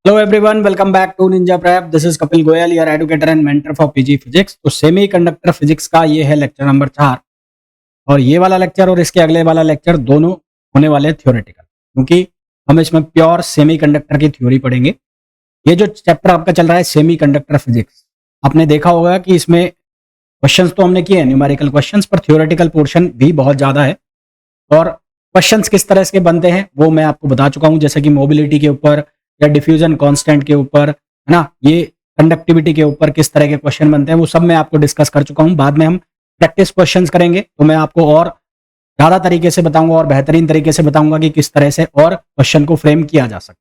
Hello everyone, welcome back to Ninja Prep. This is Kapil Goyal, your educator and mentor for PG physics. तो semiconductor physics का ये है lecture number 4। और ये वाला लेक्चर और इसके अगले वाला लेक्चर दोनों होने वाले हैं थ्योरेटिकल, क्योंकि हम इसमें प्योर सेमी कंडक्टर की थ्योरी पढ़ेंगे। ये जो चैप्टर आपका चल रहा है सेमी कंडक्टर फिजिक्स, आपने देखा होगा कि इसमें क्वेश्चंस तो हमने किए हैं, न्यूमेरिकल क्वेश्चंस, पर थ्योरेटिकल पोर्शन भी बहुत ज़्यादा है। और क्वेश्चंस किस तरह के बनते हैं वो मैं आपको बता चुका हूं, जैसे कि मोबिलिटी के ऊपर या डिफ्यूजन कांस्टेंट के ऊपर, है ना, ये कंडक्टिविटी के ऊपर किस तरह के क्वेश्चन बनते हैं वो सब मैं आपको डिस्कस कर चुका हूं। बाद में हम प्रैक्टिस क्वेश्चंस करेंगे तो मैं आपको और ज़्यादा तरीके से बताऊंगा और बेहतरीन तरीके से बताऊंगा कि किस तरह से और क्वेश्चन को फ्रेम किया जा सकता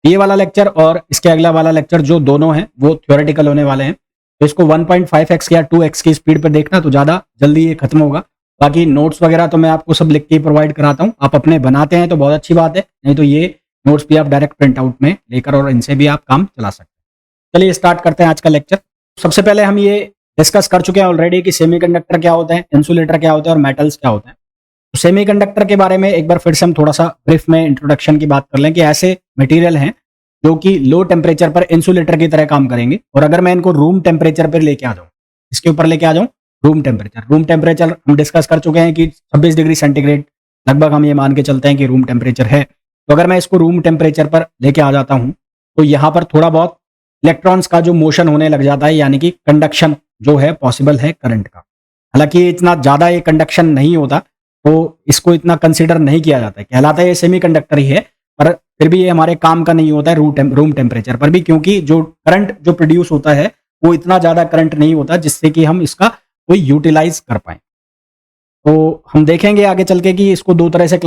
है। ये वाला लेक्चर और इसके अगला वाला लेक्चर जो दोनों हैं वो थ्योरेटिकल होने वाले हैं। तो इसको 1.5x या 2x की स्पीड पर देखना तो ज़्यादा जल्दी ये खत्म होगा। बाकी नोट्स वगैरह तो मैं आपको सब लिख के प्रोवाइड कराता हूँ। आप अपने बनाते हैं तो बहुत अच्छी बात है, नहीं तो ये नोट्स भी आप डायरेक्ट प्रिंट आउट में लेकर और इनसे भी आप काम चला सकते हैं। चलिए स्टार्ट करते हैं आज का लेक्चर। सबसे पहले हम ये डिस्कस कर चुके हैं ऑलरेडी कि सेमीकंडक्टर क्या होते हैं, इंसुलेटर क्या होते हैं और मेटल्स क्या होते हैं। तो सेमीकंडक्टर के बारे में एक बार फिर से हम थोड़ा सा ब्रीफ में इंट्रोडक्शन की बात कर लें कि ऐसे मटेरियल हैं जो कि लो टेम्परेचर पर इंसुलेटर की तरह काम करेंगे। और अगर मैं इनको रूम टेम्परेचर पर लेके आ जाऊँ, इसके ऊपर लेके आ जाऊँ, रूम टेम्परेचर हम डिस्कस कर चुके हैं कि 26 डिग्री सेंटीग्रेड लगभग हम ये मान के चलते हैं कि रूम टेम्परेचर है। तो अगर मैं इसको रूम टेम्परेचर पर लेके आ जाता हूं तो यहां पर थोड़ा बहुत इलेक्ट्रॉन्स का जो मोशन होने लग जाता है, यानी कि कंडक्शन जो है पॉसिबल है करंट का। हालांकि इतना ज्यादा ये कंडक्शन नहीं होता तो इसको इतना कंसिडर नहीं किया जाता है, कहलाता है ये सेमी कंडक्टर ही है, पर फिर भी ये हमारे काम का नहीं होता है रूम टेम्परेचर पर भी, क्योंकि जो करंट जो प्रोड्यूस होता है वो इतना ज्यादा करंट नहीं होता जिससे कि हम इसका कोई यूटिलाइज कर पाए। तो हम देखेंगे आगे चल के कि इसको दो तरह से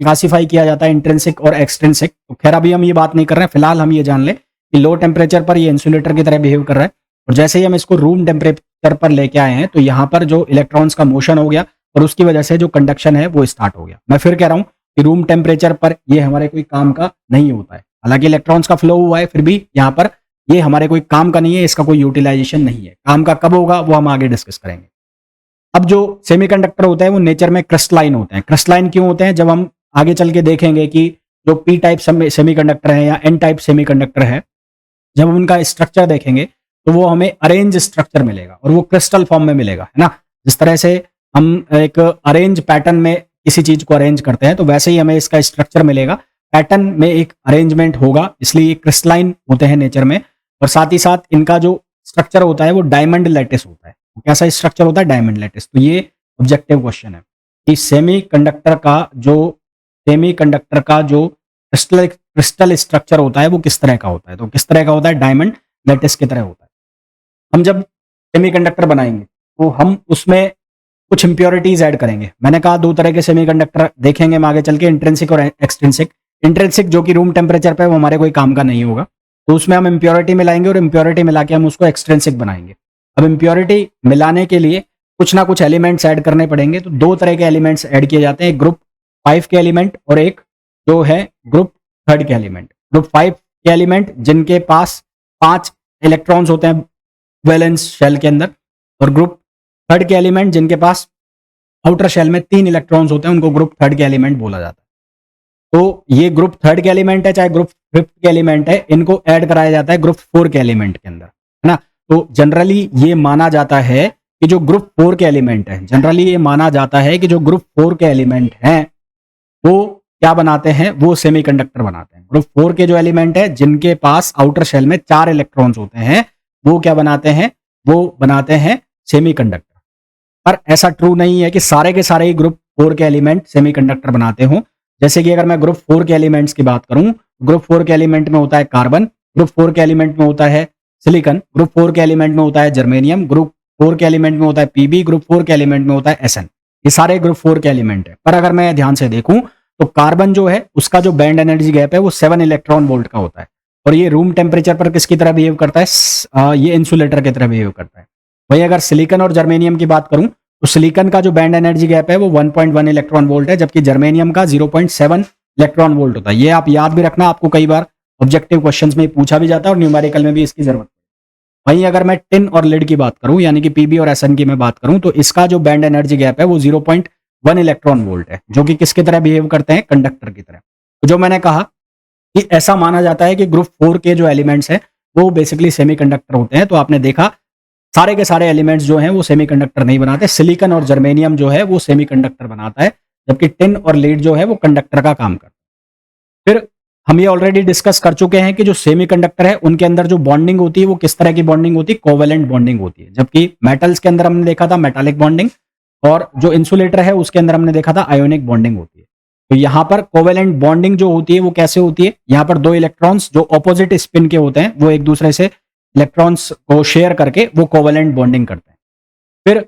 क्लासिफाई किया जाता है, इंट्रिंसिक और एक्सट्रिंसिक। तो खैर अभी हम ये बात नहीं कर रहे हैं, फिलहाल हम ये जान लें कि लो टेम्परेचर पर ये इंसुलेटर की तरह बिहेव कर रहा है। और जैसे ही हम इसको रूम टेम्परेचर पर लेके आए हैं तो यहाँ पर जो इलेक्ट्रॉन्स का मोशन हो गया और उसकी वजह से जो कंडक्शन है वो स्टार्ट हो गया। मैं फिर कह रहा हूँ कि रूम टेम्परेचर पर ये हमारे कोई काम का नहीं होता है। हालांकि इलेक्ट्रॉन्स का फ्लो हुआ है फिर भी यहाँ पर ये हमारे कोई काम का नहीं है, इसका कोई यूटिलाइजेशन नहीं है। काम का कब होगा वो हम आगे डिस्कस करेंगे। अब जो सेमीकंडक्टर होता है वो नेचर में क्रिस्टलाइन होते हैं। क्रिस्टलाइन क्यों होते हैं जब हम आगे चल के देखेंगे कि जो पी टाइप सेमीकंडक्टर है या एन टाइप सेमीकंडक्टर है, जब हम उनका स्ट्रक्चर देखेंगे तो वो हमें अरेंज स्ट्रक्चर मिलेगा और वो क्रिस्टल फॉर्म में मिलेगा, है ना। जिस तरह से हम एक अरेंज पैटर्न में किसी चीज को अरेंज करते हैं तो वैसे ही हमें इसका स्ट्रक्चर मिलेगा, पैटर्न में एक अरेंजमेंट होगा, इसलिए ये क्रिस्टलाइन होते हैं नेचर में। और साथ ही साथ इनका जो स्ट्रक्चर होता है वो डायमंड लैटिस होता है। कैसा स्ट्रक्चर होता है? Diamond lattice. तो ये ऑब्जेक्टिव क्वेश्चन है कि सेमी कंडक्टर का जो क्रिस्टल स्ट्रक्चर होता है वो किस तरह का होता है। तो किस तरह का होता है? डायमंड लैटिस की तरह होता है। हम जब सेमीकंडक्टर बनाएंगे तो हम उसमें कुछ इंप्योरिटीज ऐड करेंगे। मैंने कहा दो तरह के सेमीकंडक्टर देखेंगे हम आगे चल के, इंट्रिंसिक और एक्सट्रिंसिक। इंट्रिंसिक जो कि रूम टेम्परेचर पे वो हमारे कोई काम का नहीं होगा, तो उसमें हम इंप्योरिटी मिलाएंगे और इंप्योरिटी मिला के हम उसको एक्सट्रिंसिक बनाएंगे। अब इंप्योरिटी मिलाने के लिए कुछ ना कुछ एलिमेंट्स ऐड करने पड़ेंगे। तो दो तरह के एलिमेंट्स ऐड किए जाते हैं, ग्रुप 5 के एलिमेंट और एक जो है ग्रुप 3 के एलिमेंट। ग्रुप 5 के एलिमेंट जिनके पास 5 इलेक्ट्रॉन्स होते हैं वैलेंस शेल के अंदर, और ग्रुप 3 के एलिमेंट जिनके पास आउटर शेल में 3 इलेक्ट्रॉन्स होते हैं, उनको ग्रुप 3 के एलिमेंट बोला जाता है। तो ये ग्रुप 3 के एलिमेंट है चाहे ग्रुप 5 के एलिमेंट है, इनको ऐड कराया जाता है ग्रुप 4 के एलिमेंट के अंदर, है ना। तो जनरली ये माना जाता है कि जो ग्रुप 4 के एलिमेंट है, जनरली ये माना जाता है कि जो ग्रुप 4 के एलिमेंट हैं वो क्या बनाते हैं? वो सेमीकंडक्टर बनाते हैं। ग्रुप 4 के जो एलिमेंट है जिनके पास आउटर शेल में 4 इलेक्ट्रॉन्स होते हैं, वो क्या बनाते हैं? वो बनाते हैं सेमीकंडक्टर। पर ऐसा ट्रू नहीं है कि सारे के सारे ही ग्रुप 4 के एलिमेंट सेमीकंडक्टर बनाते हों। जैसे कि अगर मैं ग्रुप 4 के एलिमेंट्स की बात करूं, ग्रुप 4 के एलिमेंट में होता है कार्बन, ग्रुप 4 के एलिमेंट में होता है सिलिकॉन, ग्रुप 4 के एलिमेंट में होता है जर्मेनियम, ग्रुप 4 के एलिमेंट में होता है पीबी, ग्रुप 4 के एलिमेंट में होता है एसएन। ये सारे ग्रुप 4 के एलिमेंट है। पर अगर मैं ध्यान से देखूं तो कार्बन जो है उसका जो बैंड एनर्जी गैप है वो 7 इलेक्ट्रॉन वोल्ट का होता है, और ये रूम टेम्परेचर पर किसकी तरह बिहेव करता है? ये इंसुलेटर की तरह बिहेव करता है। वहीं अगर सिलिकॉन और जर्मेनियम की बात करूं तो सिलिकॉन का जो बैंड एनर्जी गैप है वो 1.1 इलेक्ट्रॉन वोल्ट है, जबकि जर्मेनियम का 0.7 इलेक्ट्रॉन वोल्ट होता है। ये आप याद भी रखना, आपको कई बार ऑब्जेक्टिव क्वेश्चंस में पूछा भी जाता है और न्यूमेरिकल में भी इसकी जरूरत है। वहीं अगर मैं टिन और लिड की बात करूं, यानी कि पीबी और एसएन की मैं बात करूं, तो इसका जो बैंड एनर्जी गैप है वो 0.1 इलेक्ट्रॉन वोल्ट है, जो कि किसकी तरह बिहेव करते हैं? कंडक्टर की तरह। तो जो मैंने कहा कि ऐसा माना जाता है कि ग्रुप 4 के जो एलिमेंट्स हैं वो बेसिकली सेमीकंडक्टर होते हैं। तो आपने देखा सारे के सारे एलिमेंट्स जो हैं वो सेमीकंडक्टर नहीं बनाते। सिलिकॉन और जर्मेनियम जो है वो सेमीकंडक्टर बनाता है, जबकि टिन और लीड जो है वो कंडक्टर का काम करता है। फिर हम ये ऑलरेडी डिस्कस कर चुके हैं कि जो सेमीकंडक्टर है उनके अंदर जो बॉन्डिंग होती है वो किस तरह की बॉन्डिंग होती है, कोवेलेंट बॉन्डिंग होती है। जबकि मेटल्स के अंदर हमने देखा था मेटालिक बॉन्डिंग, और जो इंसुलेटर है उसके अंदर हमने देखा था आयोनिक बॉन्डिंग होती है। तो यहाँ पर कोवेलेंट बॉन्डिंग जो होती है वो कैसे होती है, यहाँ पर दो इलेक्ट्रॉन्स जो ऑपोजिट स्पिन के होते हैं वो एक दूसरे से इलेक्ट्रॉन्स को शेयर करके वो कोवेलेंट बॉन्डिंग करते हैं। फिर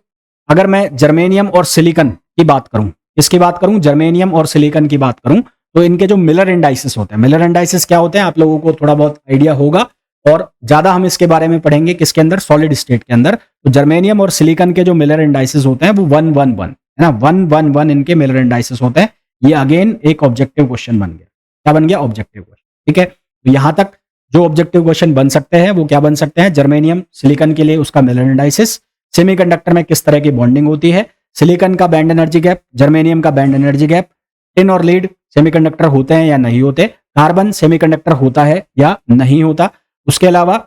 अगर मैं जर्मेनियम और सिलिकॉन की बात करूं, इसकी बात करूं, जर्मेनियम और सिलिकॉन की बात करूं, तो इनके जो मिलर इंडाइसिस होते हैं, मिलर इंडाइसिस क्या होते हैं आप लोगों को थोड़ा बहुत आइडिया होगा, और ज्यादा हम इसके बारे में पढ़ेंगे किसके अंदर, सॉलिड स्टेट के अंदर। तो जर्मेनियम और सिलिकॉन के जो मिलर इंडाइसिस होते हैं वो 111 है ना, 111 इनके मिलर इंडाइसिस होते हैं। ये अगेन एक ऑब्जेक्टिव क्वेश्चन बन गया। क्या बन गया? Objective question. ठीक है, तो यहां तक जो ऑब्जेक्टिव क्वेश्चन बन सकते हैं वो क्या बन सकते हैं, जर्मेनियम सिलिकॉन के लिए उसका मिलर इंडाइसिस, सेमीकंडक्टर में किस तरह की बॉन्डिंग होती है, सिलिकॉन का बैंड एनर्जी गैप, जर्मेनियम का बैंड एनर्जी गैप, टिन और लीड सेमीकंडक्टर होते हैं या नहीं होते, कार्बन सेमीकंडक्टर होता है या नहीं होता। उसके अलावा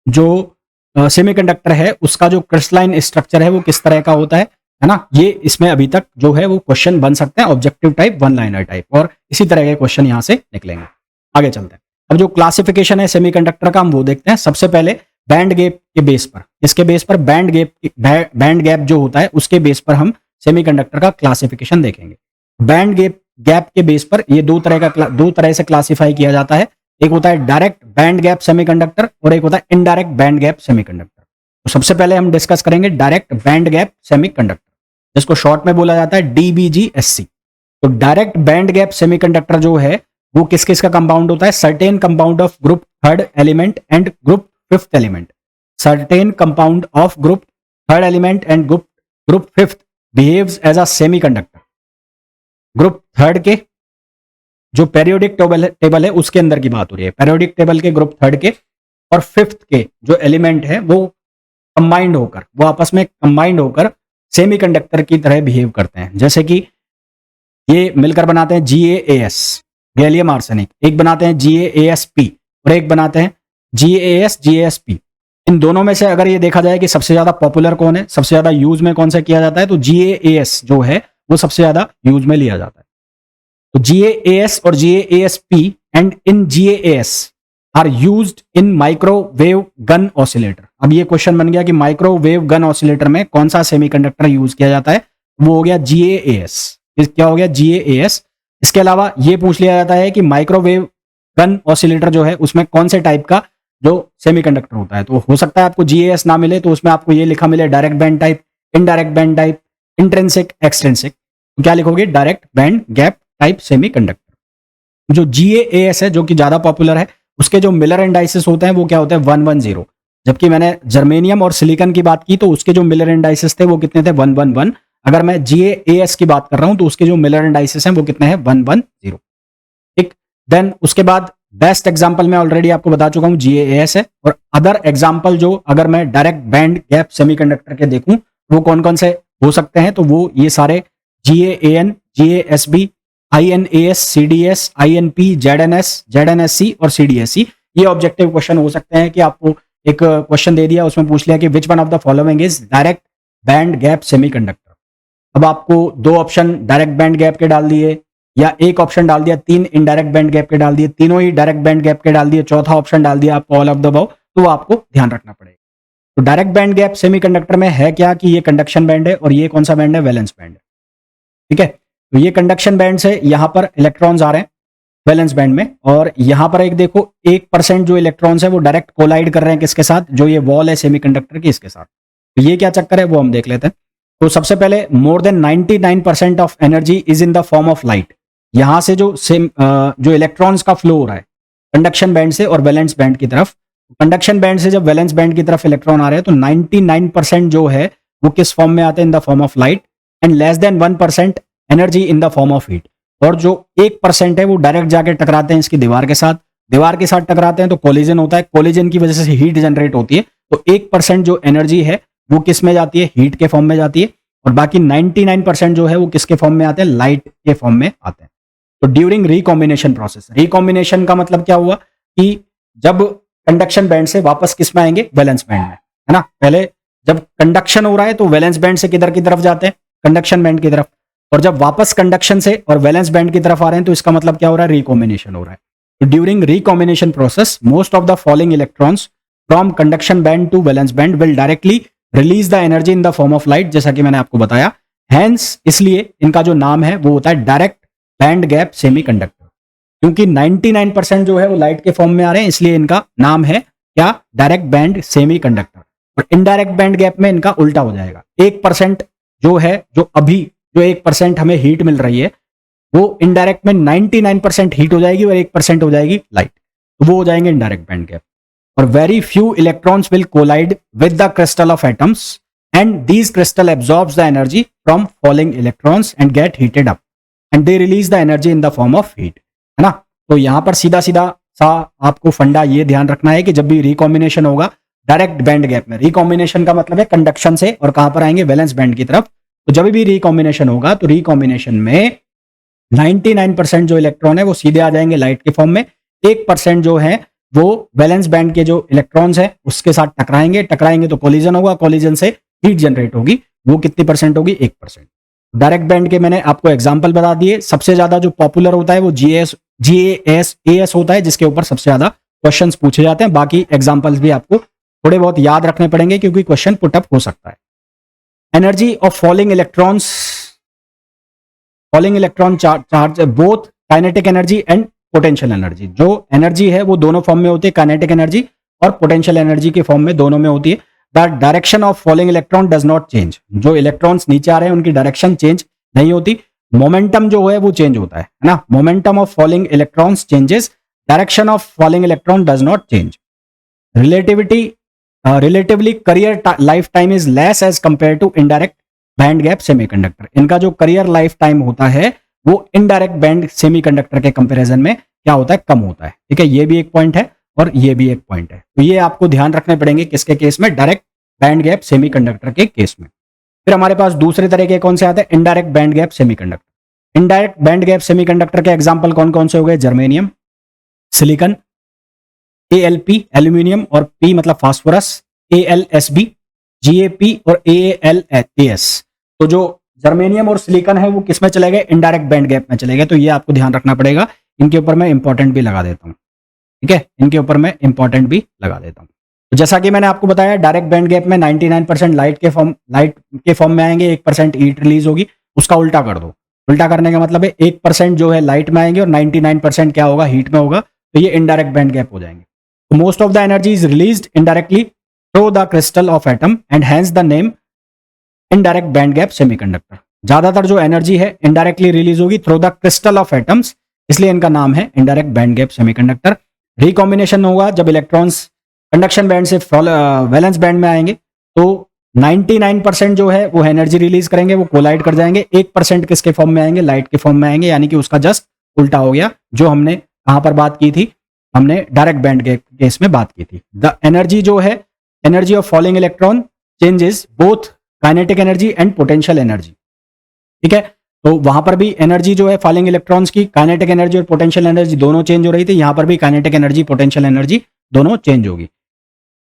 जो सेमीकंडक्टर है उसका जो क्रिस्टलाइन स्ट्रक्चर है वो किस तरह का होता है ना। ये इसमें अभी तक जो है वो क्वेश्चन बन सकते हैं, objective type, one liner type, और इसी तरह के क्वेश्चन यहां से निकलेंगे। आगे चलते हैं। अब जो क्लासिफिकेशन है सेमीकंडक्टर का हम वो देखते हैं। सबसे पहले बैंड गैप के बेस पर, इसके बेस पर बैंड गैप जो होता है उसके बेस पर हम सेमीकंडक्टर का क्लासिफिकेशन देखेंगे। बैंड गैप के बेस पर ये दो तरह से क्लासिफाई किया जाता है। एक होता है डायरेक्ट बैंड गैप सेमीकंडक्टर और एक होता है इनडायरेक्ट बैंड गैप सेमीकंडक्टर। तो सबसे पहले हम डिस्कस करेंगे डायरेक्ट बैंड गैप सेमीकंडक्टर, जिसको शॉर्ट में बोला जाता है DBGSC। तो डायरेक्ट बैंड गैप सेमीकंडक्टर जो है वो किस किस का कंपाउंड होता है, certain compound of group third element and group fifth element. Certain compound of group third element and group fifth behaves as a semiconductor. Group third के जो पेरियोडिक टेबल है उसके अंदर की बात हो रही है, पेरियोडिक टेबल के ग्रुप थर्ड के और फिफ्थ के जो एलिमेंट है वो कंबाइंड होकर, वो आपस में कंबाइंड होकर सेमीकंडक्टर की तरह बिहेव करते हैं। जैसे कि ये मिलकर बनाते हैं GaAs, गैलियम आर्सेनिक, एक बनाते हैं GaAsP और एक बनाते हैं GaAsP। इन दोनों में से अगर ये देखा जाए कि सबसे ज्यादा पॉपुलर कौन है, सबसे ज्यादा यूज में कौन सा किया जाता है, तो GaAs जो है वो सबसे ज्यादा यूज में लिया जाता है। तो GaAs और GaAsP and in GaAs are used in microwave gun oscillator. अब ये क्वेश्चन बन गया कि माइक्रोवेव गन ऑसिलेटर में कौन सा सेमीकंडक्टर यूज किया जाता है, वो हो गया GaAs। क्या हो गया? GaAs। इसके अलावा ये पूछ लिया जाता है कि माइक्रोवेव गन ऑसिलेटर जो है उसमें कौन से टाइप का जो सेमीकंडक्टर होता है। तो हो सकता है आपको GaAs ना मिले तो उसमें आपको ये लिखा मिले direct band type, indirect band type, intrinsic, extrinsic. तो क्या लिखोगे? Direct band gap type semiconductor. जो GaAs है जो कि ज्यादा पॉपुलर है, उसके जो मिलर इंडाइसिस होते हैं वो क्या होते हैं? 110। जबकि मैंने जर्मेनियम और सिलिकॉन की बात की तो उसके जो मिलर इंडाइसिस थे वो कितने थे? 111। अगर मैं GaAs की बात कर रहा हूं तो उसके जो मिलर इंडाइसिस हैं वो कितने हैं? 110। ठीक, देन उसके बाद बेस्ट एग्जांपल मैं ऑलरेडी आपको बता चुका हूं GaAs है। और अदर एग्जांपल जो अगर मैं डायरेक्ट बैंड गैप सेमीकंडक्टर के देखूं वो कौन कौन से हो सकते हैं, तो वो ये सारे GaAn, GaSB, INAS, CDS, INP, ZNS, ZNSC और CDSC। ये ऑब्जेक्टिव क्वेश्चन हो सकते हैं कि आपको एक क्वेश्चन दे दिया, उसमें पूछ लिया कि which one of the following is direct band gap semiconductor. अब आपको दो ऑप्शन डायरेक्ट बैंड गैप के डाल दिए या एक ऑप्शन डाल दिया, तीन इनडायरेक्ट बैंड गैप के डाल दिए, तीनों ही डायरेक्ट बैंड गैप के डाल दिए, चौथा ऑप्शन डाल दिया आपको ऑल ऑफ द अबव, तो वो आपको ध्यान रखना पड़ेगा। तो डायरेक्ट बैंड गैप सेमीकंडक्टर में है क्या कि ये कंडक्शन बैंड है और ये कौन सा बैंड है? वैलेंस बैंड है। ठीक है, तो ये कंडक्शन बैंड से यहां पर इलेक्ट्रॉन्स आ रहे हैं वैलेंस बैंड में, और यहां पर एक देखो 1% जो इलेक्ट्रॉन्स है वो डायरेक्ट कोलाइड कर रहे हैं किसके साथ? जो ये वॉल है सेमीकंडक्टर की, इसके साथ। तो ये क्या चक्कर है वो हम देख लेते हैं। तो सबसे पहले more than 99% of energy is in the form of light. यहां से जो इलेक्ट्रॉन्स का फ्लो हो रहा है कंडक्शन बैंड से और वैलेंस बैंड की तरफ, कंडक्शन बैंड से जब वैलेंस बैंड की तरफ इलेक्ट्रॉन आ रहे हैं तो 99% जो है वो किस फॉर्म में आते हैं? इन the form of light, and less than 1% energy in the form of heat. और जो 1% है वो डायरेक्ट जाके टकराते हैं इसकी दीवार के साथ, दीवार के साथ टकराते हैं तो कोलिजन होता है, कोलिजन की वजह से हीट जनरेट होती है। तो 1% जो एनर्जी है वो किस में जाती है? हीट के फॉर्म में जाती है, और बाकी 99% जो है वो किसके फॉर्म में आते हैं? लाइट के फॉर्म में आते हैं। तो ड्यूरिंग रिकॉम्बिनेशन प्रोसेस, रिकॉम्बिनेशन का मतलब क्या हुआ कि जब कंडक्शन बैंड से वापस किस में आएंगे, वैलेंस बैंड में, है ना। पहले जब कंडक्शन हो रहा है तो वैलेंस बैंड से किधर की तरफ जाते हैं, कंडक्शन बैंड की तरफ, और जब वापस कंडक्शन से और वैलेंस बैंड की तरफ आ रहे हैं तो इसका मतलब क्या हो रहा है, रिकॉम्बिनेशन हो रहा है। तो during recombination process most of the following electrons from conduction band to valence band will directly release the energy in the form of light, जैसा कि मैंने आपको बताया। हेंस इसलिए इनका जो नाम है वो होता है डायरेक्ट बैंड गैप सेमीकंडक्टर, क्योंकि 99% जो है वो लाइट के फॉर्म में आ रहे हैं, इसलिए इनका नाम है क्या, डायरेक्ट बैंड सेमीकंडक्टर। और इनडायरेक्ट बैंड गैप में इनका उल्टा हो जाएगा, 1% जो है, जो अभी जो 1% हमें हीट मिल रही है वो इनडायरेक्ट में 99% हीट हो जाएगी और 1% हो जाएगी लाइट, तो वो हो जाएंगे इनडायरेक्ट बैंड गैप। और very few electrons will collide with the crystal of atoms and these crystal absorbs the energy from falling electrons and get heated up and they release the energy in the form of heat, है ना। तो यहां पर सीधा सीधा सा आपको फंडा ये ध्यान रखना है कि जब भी रिकॉम्बिनेशन होगा डायरेक्ट बैंड गैप में, रिकॉम्बिनेशन का मतलब है कंडक्शन से और कहां पर आएंगे, वैलेंस बैंड की तरफ, तो जब भी रिकॉम्बिनेशन होगा तो रिकॉम्बिनेशन में 99% जो इलेक्ट्रॉन है वो सीधे आ जाएंगे लाइट के फॉर्म में, 1% जो है वो वैलेंस बैंड के जो इलेक्ट्रॉन्स है उसके साथ टकराएंगे तो कोलिजन होगा, कोलिजन से हीट जनरेट होगी, वो कितनी परसेंट होगी, 1%। डायरेक्ट बैंड के मैंने आपको एग्जांपल बता दिए, सबसे ज्यादा जो पॉपुलर होता है वो GAS होता है, जिसके ऊपर सबसे ज्यादा क्वेश्चंस पूछे जाते हैं। बाकी एग्जांपल्स भी आपको थोड़े बहुत याद रखने पड़ेंगे क्योंकि क्वेश्चन पुटअप हो सकता है। Energy of falling electron charge both kinetic energy and potential energy, जो एनर्जी है वो दोनों फॉर्म में होती है, काइनेटिक एनर्जी और पोटेंशियल एनर्जी के फॉर्म में, दोनों में होती है। The direction of falling electron does not change, जो इलेक्ट्रॉन्स नीचे आ रहे हैं उनकी डायरेक्शन चेंज नहीं होती, मोमेंटम जो है वो चेंज होता है ना, momentum of falling electrons changes, direction of falling electron does not change. Relatively carrier life time is less as compare to indirect band gap semiconductor, इनका जो करियर लाइफ टाइम होता है वो इनडायरेक्ट बैंड सेमीकंडक्टर के comparison में क्या होता है, कम होता है। ठीक है, ये भी एक पॉइंट है और ये भी एक पॉइंट है, तो ये आपको ध्यान रखने पड़ेंगे किसके केस में, डायरेक्ट बैंड गैप सेमीकंडक्टर के केस में। फिर हमारे पास दूसरे तरह के कौन से आते हैं, indirect band gap semiconductor. Indirect band gap semiconductor के एग्जांपल कौन कौन से हो गए, जर्मेनियम, सिलिकॉन, ALP एल्यूमिनियम और P मतलब फास्फोरस, ALSB, GAP और AALAS। तो जो जर्मेनियम और सिलिकॉन है वो किस में चले गए, इनडायरेक्ट बैंड गैप में चले गए, तो ये आपको ध्यान रखना पड़ेगा। इनके ऊपर मैं इंपॉर्टेंट भी लगा देता हूं, ठीक है, इनके ऊपर मैं इंपॉर्टेंट भी लगा देता हूं। तो जैसा कि मैंने आपको बताया डायरेक्ट बैंड गैप में 99% लाइट के फॉर्म में आएंगे, 1% हीट रिलीज होगी, उसका उल्टा कर दो, उल्टा करने का मतलब है 1% जो है लाइट में आएंगे और 99% क्या होगा, हीट में होगा, तो ये इनडायरेक्ट बैंड गैप हो जाएंगे। तो most of the energy is released indirectly through the crystal of atom and hence the name indirect band gap semiconductor. ज्यादातर जो एनर्जी है इनडायरेक्टली रिलीज होगी through the crystal of atoms, इसलिए इनका नाम है indirect band gap semiconductor. Recombination होगा जब इलेक्ट्रॉन्स कंडक्शन बैंड से वैलेंस बैंड में आएंगे, तो 99% जो है वो एनर्जी रिलीज करेंगे, वो कोलाइड कर जाएंगे, 1% किसके फॉर्म में आएंगे, लाइट के फॉर्म में आएंगे, यानी कि उसका जस्ट उल्टा हो गया, जो हमने कहां पर बात की थी, हमने डायरेक्ट बैंड गैप केस में बात की थी। द एनर्जी जो है, energy of falling electron changes both kinetic energy and potential energy. ठीक है, तो वहां पर भी एनर्जी जो है फॉलिंग इलेक्ट्रॉन्स की, काइनेटिक एनर्जी और पोटेंशियल एनर्जी दोनों चेंज हो रही थी, यहां पर भी काइनेटिक एनर्जी पोटेंशियल एनर्जी दोनों चेंज होगी।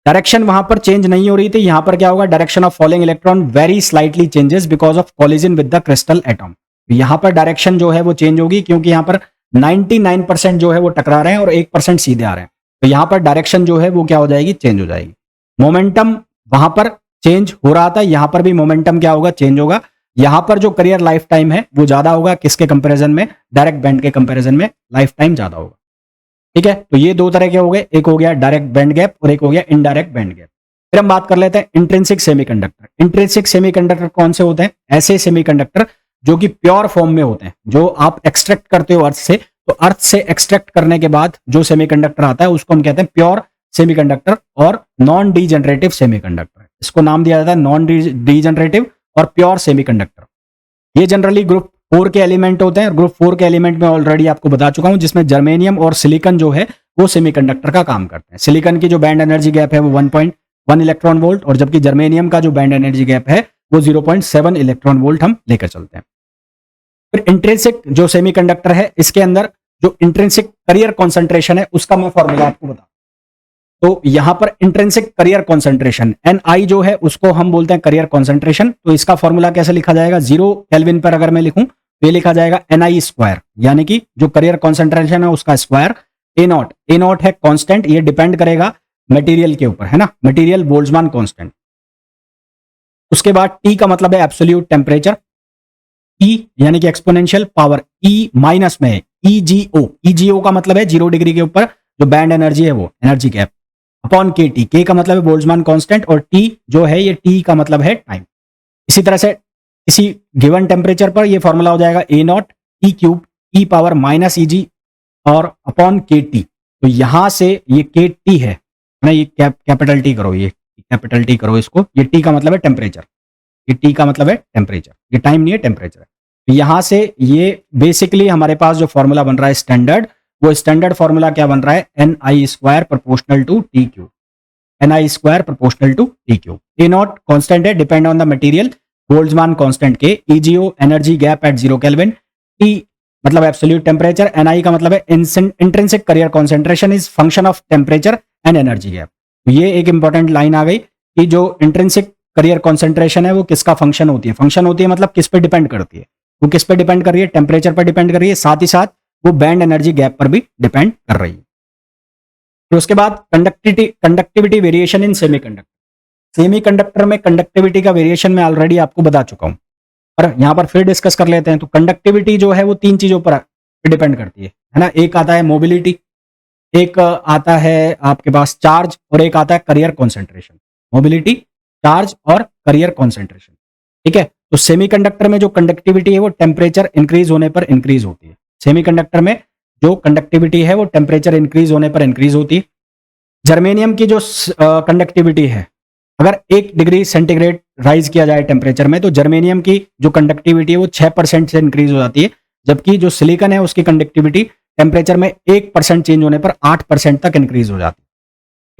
डायरेक्शन वहां पर चेंज नहीं हो रही थी, यहां पर क्या होगा, direction of falling electron very slightly changes because of collision with the crystal atom. यहां पर डायरेक्शन जो है वो चेंज होगी क्योंकि यहां पर 99% जो है वो टकरा रहे हैं और 1% सीधे आ रहे हैं, तो यहां पर डायरेक्शन जो है वो क्या हो जाएगी, चेंज हो जाएगी। मोमेंटम वहां पर चेंज हो रहा था, यहां पर भी मोमेंटम क्या होगा, चेंज होगा। यहां पर जो करियर लाइफ टाइम है वो ज्यादा होगा, किसके कंपैरिजन में, डायरेक्ट बैंड के कंपैरिजन में लाइफ टाइम ज्यादा होगा। ठीक है, तो ये दो तरह के हो गए, एक हो गया डायरेक्ट बैंड गैप और एक हो गया इनडायरेक्ट बैंड गैप। फिर हम बात कर लेते हैं इंट्रिंसिक सेमीकंडक्टर। इंट्रिंसिक सेमीकंडक्टर कौन से होते हैं, ऐसे सेमीकंडक्टर जो कि प्योर फॉर्म में होते हैं, जो आप एक्सट्रैक्ट करते हो अर्थ से, तो अर्थ से एक्सट्रैक्ट करने के बाद जो सेमीकंडक्टर आता है उसको हम कहते हैं प्योर सेमीकंडक्टर और नॉन डीजनरेटिव सेमीकंडक्टर। इसको नाम दिया जाता है नॉन डीजनरेटिव और प्योर सेमीकंडक्टर। ये जनरली ग्रुप 4 के एलिमेंट होते हैं, और ग्रुप 4 के एलिमेंट में ऑलरेडी आपको बता चुका हूं, जिसमें जर्मेनियम और सिलिकॉन जो है वो सेमीकंडक्टर का काम करते हैं। सिलिकॉन की जो बैंड एनर्जी गैप है वो 1.1 इलेक्ट्रॉन वोल्ट, और जबकि जर्मेनियम का जो बैंड एनर्जी गैप है वो 0.7 इलेक्ट्रॉन वोल्ट हम लेकर चलते हैं। फिर इंट्रिंसिक जो सेमीकंडक्टर है, इसके अंदर जो इंट्रिंसिक करियर कॉन्सेंट्रेशन है उसका मैं फॉर्मूला आपको बता। तो यहां पर इंट्रिंसिक करियर कॉन्सेंट्रेशन Ni जो है उसको हम बोलते हैं करियर कॉन्सेंट्रेशन। तो इसका फॉर्मूला कैसे लिखा जाएगा, 0 केल्विन पर अगर मैं लिखूं तो ये लिखा जाएगा Ni स्क्वायर, यानी कि जो करियर कॉन्सेंट्रेशन है उसका स्क्वायर। ए नॉट है कांस्टेंट, ये डिपेंड करेगा मटेरियल के ऊपर, है ना, मटेरियल बोल्ट्जमान कांस्टेंट। उसके बाद T का मतलब है एब्सोल्यूट टेम्परेचर, E यानी कि एक्सपोनेंशियल पावर E माइनस में है EGO का मतलब है 0 डिग्री के ऊपर जो बैंड एनर्जी है वो energy gap, upon KT, K का मतलब है बोल्ट्जमान कांस्टेंट और T जो है ये T का मतलब है टाइम। इसी तरह से किसी गिवन टेम्परेचर पर ये फॉर्मूला हो जाएगा A not T cube E power minus EG और अपॉन KT। तो यहां से ये KT है ना, ये कैपिटल T करो, ये कैपिटल T करो इसको, ये T का मतलब है टेम्परेचर, ये T का मतलब है टेम्परेचर, ये टाइम नहीं है टेम्परेचर है। तो यहां से ये बेसिकली हमारे पास जो फॉर्मूला बन रहा है स्टैंडर्ड, वो स्टैंडर्ड फॉर्मूला क्या बन रहा है, Ni square proportional to T cube, Ni square proportional to T cube. A naught constant है, depend on the material, Boltzmann constant k, EGO energy gap at 0 kelvin, T मतलब absolute temperature, Ni का मतलब है intrinsic carrier concentration is function of temperature and energy gap. तो ये एक important line आ गई कि जो इंट्रिंसिक करियर कॉन्सेंट्रेशन है वो किसका फंक्शन होती है, फंक्शन होती है मतलब किस पे डिपेंड करती है, वो किस पे डिपेंड कर रही है, टेम्परेचर पर डिपेंड कर रही है, साथ ही साथ वो बैंड एनर्जी गैप पर भी डिपेंड कर रही है। तो उसके बाद कंडक्टिविटी वेरिएशन इन सेमीकंडक्टर में कंडक्टिविटी का वेरिएशन मैं ऑलरेडी आपको बता चुका हूं, पर यहां पर फिर डिस्कस कर लेते हैं। तो कंडक्टिविटी जो है वो 3 चीजों पर डिपेंड करती है ना, एक आता है मोबिलिटी, एक आता है आपके पास चार्ज और एक आता है करियर कॉन्सेंट्रेशन। मोबिलिटी, चार्ज और करियर कॉन्सेंट्रेशन, ठीक है। तो सेमीकंडक्टर में जो कंडक्टिविटी है वो टेम्परेचर इंक्रीज होने पर इंक्रीज होती है, सेमीकंडक्टर में जो कंडक्टिविटी है वो टेम्परेचर इंक्रीज होने पर इंक्रीज होती है। जर्मेनियम की जो कंडक्टिविटी है, अगर 1 डिग्री सेंटीग्रेड राइज किया जाए टेम्परेचर में तो जर्मेनियम की जो कंडक्टिविटी है वो 6% से इंक्रीज हो जाती है, जबकि जो सिलिकॉन है उसकी कंडक्टिविटी टेम्परेचर में 1% चेंज होने पर 8% तक इंक्रीज हो जाती है।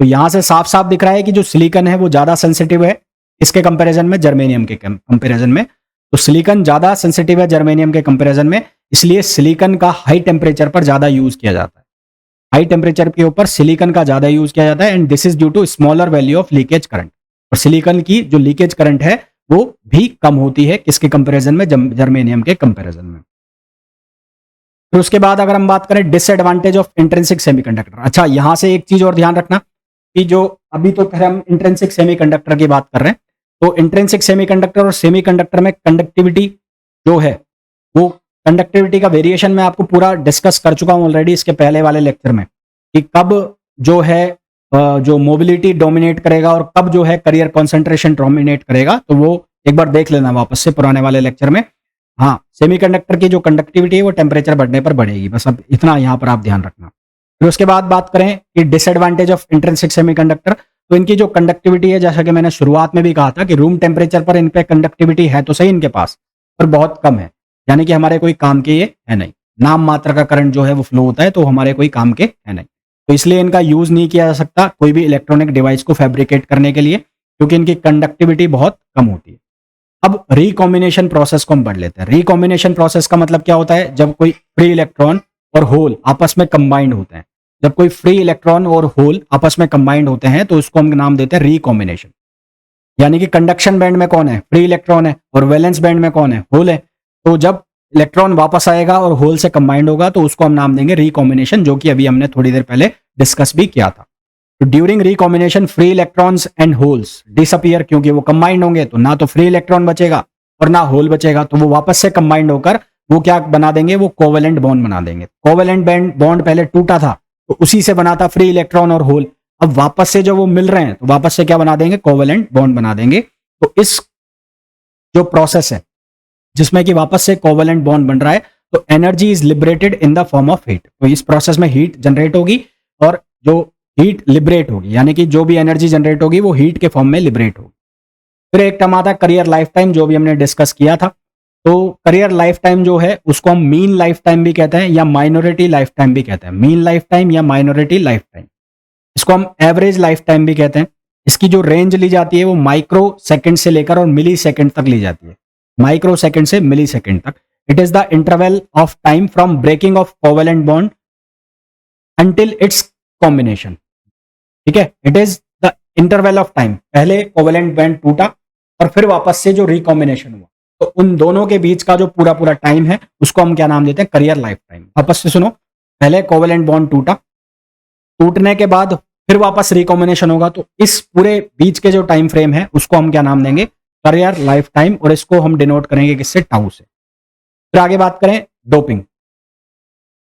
तो यहां से साफ साफ दिख रहा है कि जो सिलिकॉन है वो ज्यादा सेंसिटिव है इसके कंपैरिजन में, जर्मेनियम के कंपैरिजन में। तो सिलिकॉन ज्यादा सेंसिटिव है जर्मेनियम के कंपैरिजन में, इसलिए सिलिकॉन का हाई टेम्परेचर पर ज्यादा यूज किया जाता है, हाई टेम्परेचर के ऊपर सिलिकॉन का ज्यादा यूज किया जाता है and this is due to smaller value of leakage current. और सिलिकॉन की जो लीकेज करंट है वो भी कम होती है किसके कंपैरिजन में, जर्मेनियम के कंपैरिजन में। फिर उसके बाद अगर हम बात करें डिसएडवांटेज ऑफ इंट्रिंसिक सेमीकंडक्टर, अच्छा यहां से एक चीज और ध्यान रखना कि जो अभी तो खैर हम इंट्रिंसिक सेमीकंडक्टर की बात कर रहे हैं, तो इंट्रिंसिक सेमीकंडक्टर और सेमीकंडक्टर में कंडक्टिविटी जो है वो कंडक्टिविटी का वेरिएशन मैं आपको पूरा डिस्कस कर चुका हूं ऑलरेडी इसके पहले वाले लेक्चर में, कि कब जो है जो मोबिलिटी डोमिनेट करेगा और कब जो है करियर कॉन्सेंट्रेशन डोमिनेट करेगा, तो वो एक बार देख लेना वापस से पुराने वाले लेक्चर में। हाँ, सेमीकंडक्टर की जो कंडक्टिविटी है वो टेम्परेचर बढ़ने पर बढ़ेगी, बस अब इतना यहां पर आप ध्यान रखना। फिर उसके बाद बात करें कि डिसएडवांटेज ऑफ इंट्रिंसिक सेमीकंडक्टर, तो इनकी जो कंडक्टिविटी है जैसा कि मैंने शुरुआत में भी कहा था कि रूम टेम्परेचर पर इन पे कंडक्टिविटी है तो सही इनके पास, पर बहुत कम है, यानी कि हमारे कोई काम के ये है नहीं, नाम मात्र का करंट जो है वो फ्लो होता है तो हमारे कोई काम के है नहीं, तो इसलिए इनका यूज नहीं किया जा सकता कोई भी इलेक्ट्रॉनिक डिवाइस को फैब्रिकेट करने के लिए, क्योंकि इनकी कंडक्टिविटी बहुत कम होती है। अब रिकॉम्बिनेशन प्रोसेस को हम पढ़ लेते हैं। रिकॉम्बिनेशन प्रोसेस का मतलब क्या होता है, जब कोई फ्री इलेक्ट्रॉन और होल आपस में कंबाइंड होते हैं, जब कोई फ्री इलेक्ट्रॉन और होल आपस में कंबाइंड होते हैं तो उसको हम नाम देते हैं रिकॉम्बिनेशन। यानी कि कंडक्शन बैंड में कौन है, फ्री इलेक्ट्रॉन है, और वैलेंस बैंड में कौन है, होल है। तो जब इलेक्ट्रॉन वापस आएगा और होल से कंबाइंड होगा तो उसको हम नाम देंगे रिकॉम्बिनेशन, जो कि अभी हमने थोड़ी देर पहले डिस्कस भी किया था। तो during recombination free electrons and holes disappear, क्योंकि वो कंबाइंड होंगे तो ना तो फ्री इलेक्ट्रॉन बचेगा और ना होल बचेगा, तो वो वापस से कंबाइंड होकर वो क्या बना देंगे, वो कोवेलेंट बॉन्ड बना देंगे। कोवेलेंट बॉन्ड पहले टूटा था तो उसी से बना था फ्री इलेक्ट्रॉन और होल, अब वापस से जब वो मिल रहे हैं तो वापस से क्या बना देंगे, कोवेलेंट बॉन्ड बना देंगे। तो इस जो प्रोसेस है जिसमें कि वापस से कोवेलेंट बॉन्ड बन रहा है तो energy is liberated in the form of heat. तो इस प्रोसेस में हीट जनरेट होगी और जो हीट लिबरेट होगी, यानी कि जो भी एनर्जी जनरेट होगी वो हीट के फॉर्म में लिबरेट होगी। फिर एक टर्म आता है करियर लाइफ टाइम, जो भी हमने डिस्कस किया था। तो करियर लाइफ टाइम जो है उसको हम मीन लाइफ टाइम भी कहते हैं या माइनॉरिटी लाइफ टाइम भी कहते हैं। मीन लाइफ टाइम या माइनॉरिटी लाइफ टाइम, इसको हम एवरेज लाइफ टाइम भी कहते हैं। इसकी जो रेंज ली जाती है वो माइक्रो सेकंड से लेकर और मिली सेकंड तक ली जाती है, माइक्रो सेकंड से मिली सेकंड तक। It is the interval of time from breaking of covalent bond until its combination. ठीक है, it is the interval of time, पहले कोवेलेंट बॉन्ड टूटा और फिर वापस से जो रिकॉम्बिनेशन हुआ, तो उन दोनों के बीच का जो पूरा पूरा टाइम है उसको हम क्या नाम देते हैं, कैरियर लाइफ टाइम। वापस से सुनो, पहले कोवेलेंट बॉन्ड टूटा, टूटने के बाद फिर वापस रिकॉम्बिनेशन होगा, तो इस पूरे बीच के जो टाइम फ्रेम है उसको हम क्या नाम देंगे, कैरियर लाइफ टाइम, और इसको हम डिनोट करेंगे किससे, टाउ से। फिर आगे बात करें डोपिंग।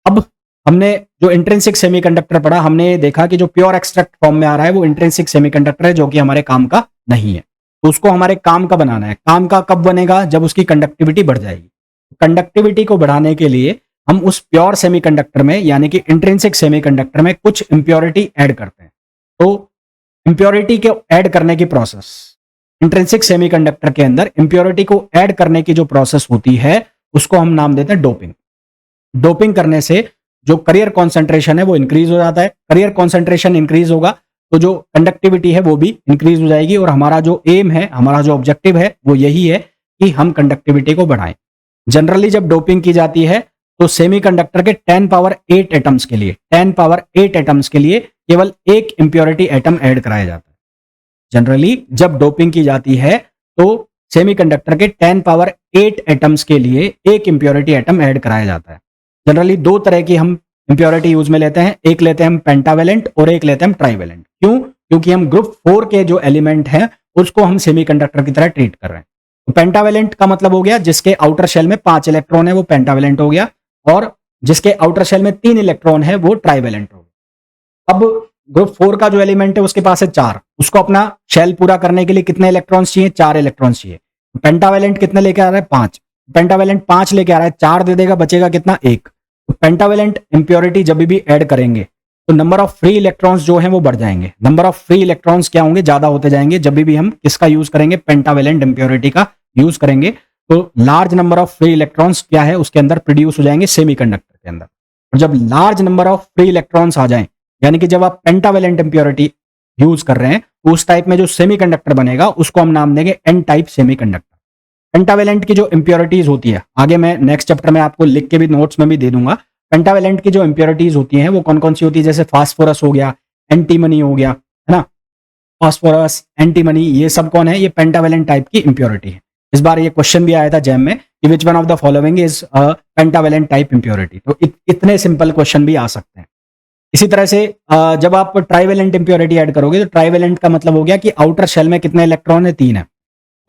अब हमने जो इंट्रिंसिक सेमीकंडक्टर पढ़ा, हमने देखा कि जो प्योर एक्सट्रैक्ट फॉर्म में आ रहा है वो इंट्रिंसिक सेमीकंडक्टर है, जो कि हमारे काम का नहीं है। तो उसको हमारे काम का बनाना है। काम का कब बनेगा, जब उसकी कंडक्टिविटी बढ़ जाएगी। कंडक्टिविटी को बढ़ाने के लिए हम उस प्योर सेमीकंडक्टर में यानी कि इंट्रिंसिक सेमीकंडक्टर में कुछ इंप्योरिटी ऐड करते हैं। तो इंप्योरिटी को ऐड करने की प्रोसेस, इंट्रिंसिक सेमीकंडक्टर के अंदर इंप्योरिटी को ऐड करने की जो प्रोसेस होती है उसको हम नाम देते हैं डोपिंग। डोपिंग करने से जो कैरियर कॉन्सेंट्रेशन है वो इंक्रीज हो जाता है। कैरियर कॉन्सेंट्रेशन इंक्रीज होगा तो जो कंडक्टिविटी है वो भी इंक्रीज हो जाएगी, और हमारा जो एम है, हमारा जो ऑब्जेक्टिव है वो यही है कि हम कंडक्टिविटी को बढ़ाएं। जनरली जब डोपिंग की जाती है तो सेमीकंडक्टर के 10 पावर 8 एटम्स के लिए, 10 पावर 8 एटम्स के लिए केवल एक इंप्योरिटी एटम ऐड कराया जाता है। जनरली जब डोपिंग की जाती है तो सेमीकंडक्टर के 10 पावर 8 एटम्स के लिए एक इंप्योरिटी एटम ऐड कराया जाता है। जनरली दो तरह की हम इंप्योरिटी यूज में लेते हैं, एक लेते हैं हम पेंटावेलेंट और एक लेते हैं हम ट्राइवेलेंट। क्यों? क्योंकि हम ग्रुप 4 के जो एलिमेंट हैं उसको हम सेमीकंडक्टर की तरह ट्रीट कर रहे हैं। तो पेंटावेलेंट का मतलब हो गया जिसके आउटर शेल में 5 इलेक्ट्रॉन है वो पेंटावेलेंट हो गया, और जिसके आउटर शेल में 3 इलेक्ट्रॉन है वो ट्राइवेलेंट हो गया। अब ग्रुप 4 का जो एलिमेंट है उसके पास है 4, उसको अपना शेल पूरा करने के लिए कितने इलेक्ट्रॉन्स चाहिए, 4 इलेक्ट्रॉन्स चाहिए। पेंटावेलेंट कितने लेके आ रहा है, 5। पेंटावेलेंट 5 लेके आ रहा है, 4 दे देगा, बचेगा कितना, 1। तो पेंटावेलेंट इंप्योरिटी जब भी ऐड करेंगे तो नंबर ऑफ फ्री इलेक्ट्रॉन्स जो हैं वो बढ़ जाएंगे। नंबर ऑफ फ्री इलेक्ट्रॉन्स क्या होंगे, ज्यादा होते जाएंगे जब भी हम किसका यूज करेंगे, पेंटावेलेंट इंप्योरिटी का यूज करेंगे। तो large number of free electrons क्या है उसके अंदर प्रोड्यूस हो जाएंगे सेमीकंडक्टर के अंदर। और जब large number of free electrons आ जाएं, यानी कि जब आप पेंटावेलेंट इंप्योरिटी यूज कर रहे हैं, तो उस टाइप में जो सेमीकंडक्टर बनेगा उसको हम नाम देंगे एन टाइप सेमीकंडक्टर। पेंटावेलेंट की जो इंप्योरिटीज होती है, आगे मैं नेक्स्ट चैप्टर में आपको लिख के भी नोट्स में भी दे दूंगा। पेंटावेलेंट की जो इंप्योरिटीज होती हैं वो कौन कौन सी होती है, जैसे फास्फोरस हो गया, एंटीमनी हो गया, है ना। फास्फोरस, एंटीमनी, ये सब कौन है, ये पेंटावेलेंट टाइप की इंप्योरिटी है। इस बार ये क्वेश्चन भी आया था जैम में कि which one of the following is pentavalent type impurity. तो इतने सिंपल क्वेश्चन भी आ सकते हैं। इसी तरह से जब आप ट्राइवेलेंट इंप्योरिटी ऐड करोगे तो ट्राइवेलेंट का मतलब हो गया कि आउटर शेल में कितने इलेक्ट्रॉन है, 3 है,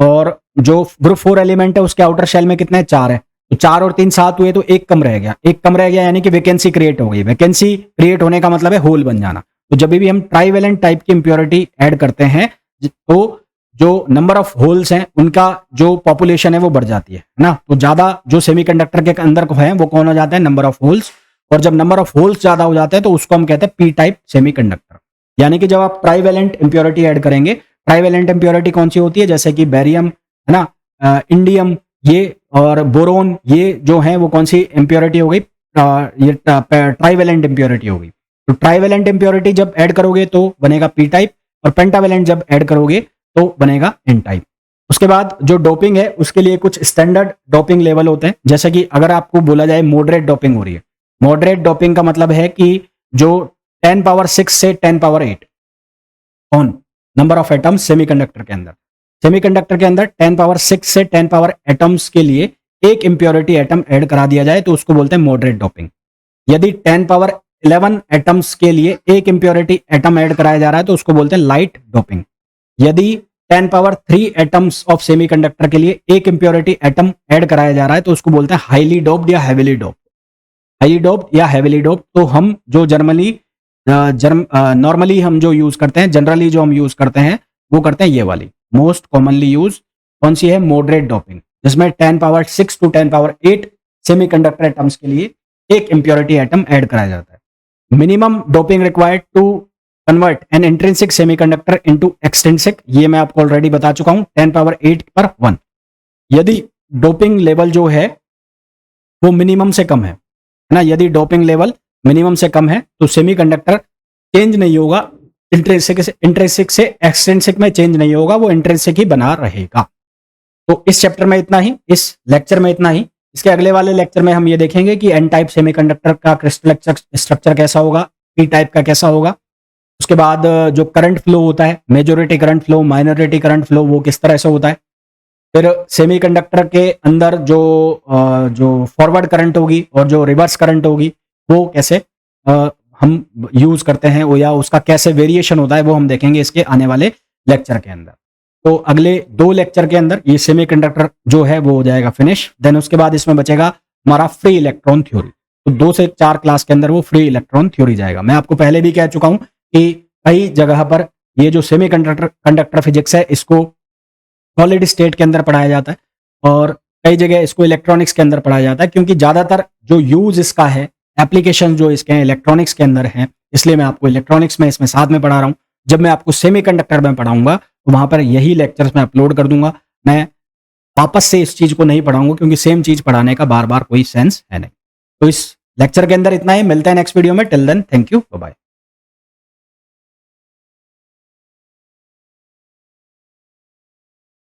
और जो ग्रुप 4 एलिमेंट है उसके आउटर शेल में कितने, 4 है। तो 4 और 3 7 हुए तो एक कम रह गया, एक कम रह गया यानी कि वैकेंसी क्रिएट हो गई। वैकेंसी क्रिएट होने का मतलब है होल बन जाना। तो जब भी हम ट्राइवेलेंट टाइप की इंप्योरिटी ऐड करते हैं तो जो नंबर ऑफ होल्स हैं उनका जो पॉपुलेशन है वो बढ़ जाती है ना। तो ज्यादा जो सेमीकंडक्टर के अंदर है वो कौन हो जाता है, नंबर ऑफ होल्स। और जब नंबर ऑफ होल्स ज्यादा हो जाते हैं तो उसको हम कहते हैं पी टाइप सेमीकंडक्टर। यानी कि जब आप ट्राइवेलेंट इंप्योरिटी ऐड करेंगे, ट्राइवेलेंट इंप्योरिटी कौन सी होती है, जैसे कि बेरियम, है ना, इंडियम, ये और बोरोन, ये जो है वो कौन सी इंप्योरिटी हो गई, ये ट्राइवेलेंट इंप्योरिटी हो गई। तो ट्राइवेलेंट इंप्योरिटी जब ऐड करोगे तो बनेगा पी टाइप, और पेंटावेलेंट जब ऐड करोगे तो बनेगा एन टाइप। उसके बाद जो डोपिंग है उसके लिए कुछ स्टैंडर्ड डोपिंग लेवल होते हैं। जैसे कि अगर आपको बोला जाए मॉडरेट डोपिंग हो रही है, मॉडरेट डोपिंग का मतलब है कि जो 10 पावर 6 से 10 power 8 on number of atoms semiconductor के अंदर, सेमीकंडक्टर के अंदर 10 पावर 6 से 10 पावर एटम्स के लिए एक इंप्योरिटी एटम ऐड करा दिया जाए तो उसको बोलते हैं मॉडरेट डोपिंग। यदि 10 पावर 11 एटम्स के लिए एक इंप्योरिटी एटम ऐड कराया जा रहा है तो उसको बोलते हैं लाइट डोपिंग। यदि 10 पावर 3 एटम्स ऑफ सेमीकंडक्टर के लिए एक इंप्योरिटी एटम ऐड कराया जा रहा है तो उसको बोलते हैं हाईली डोप्ड या हेवीली डोप्ड। हाईली डोप्ड या हेवीली डोप्ड तो हम जो नॉर्मली हम जो यूज करते हैं, जनरली जो हम यूज करते हैं वो करते हैं ये वाली, मोस्ट कॉमनली यूज कौन सी है, मॉडरेट डोपिंग, जिसमें 10 power 6 to 10 power 8 semiconductor atoms के लिए एक इंप्योरिटी एटम ऐड कराया जाता है। Minimum doping required to convert an intrinsic semiconductor into extrinsic, ये मैं आपको ऑलरेडी बता चुका हूं, 10 पावर 8 पर 1। यदि डोपिंग लेवल जो है वो मिनिमम से कम है ना, यदि डोपिंग लेवल मिनिमम से कम है तो सेमीकंडक्टर चेंज नहीं होगा, इंट्रिंसिक से एक्सट्रिंसिक में चेंज नहीं होगा, वो इंट्रिंसिक ही बना रहेगा। तो इस चैप्टर में इतना ही, इस लेक्चर में इतना ही। इसके अगले वाले लेक्चर में हम ये देखेंगे कि एन टाइप सेमीकंडक्टर का क्रिस्टल स्ट्रक्चर कैसा होगा, पी टाइप का कैसा होगा। उसके बाद जो करंट फ्लो होता है, majority current flow, minority current flow, वो किस तरह से होता है। फिर सेमीकंडक्टर के अंदर जो फॉरवर्ड करंट होगी और जो रिवर्स करंट होगी वो कैसे हम यूज करते हैं, वो या उसका कैसे वेरिएशन होता है वो हम देखेंगे इसके आने वाले लेक्चर के अंदर। तो अगले 2 लेक्चर के अंदर ये सेमीकंडक्टर जो है वो हो जाएगा फिनिश। देन उसके बाद इसमें बचेगा हमारा फ्री इलेक्ट्रॉन थ्योरी। तो 2 से 4 क्लास के अंदर वो फ्री इलेक्ट्रॉन थ्योरी जाएगा। मैं आपको पहले भी कह चुका हूं कि कई जगह पर ये जो सेमीकंडक्टर फिजिक्स है इसको सॉलिड स्टेट के अंदर पढ़ाया जाता है और कई जगह इसको इलेक्ट्रॉनिक्स के अंदर पढ़ाया जाता है, क्योंकि ज्यादातर जो यूज इसका है, एप्लीकेशन जो इसके हैं इलेक्ट्रॉनिक्स के अंदर है, इसलिए मैं आपको इलेक्ट्रॉनिक्स में इसमें साथ में पढ़ा रहा हूं। जब मैं आपको सेमीकंडक्टर में पढ़ाऊंगा तो वहां पर यही लेक्चर्स मैं अपलोड कर दूंगा। मैं वापस से इस चीज को नहीं पढ़ाऊंगा क्योंकि सेम चीज पढ़ाने का बार बार कोई सेंस है नहीं। तो इस लेक्चर के अंदर इतना ही, मिलते हैं नेक्स्ट वीडियो में। Till then thank you, bye bye.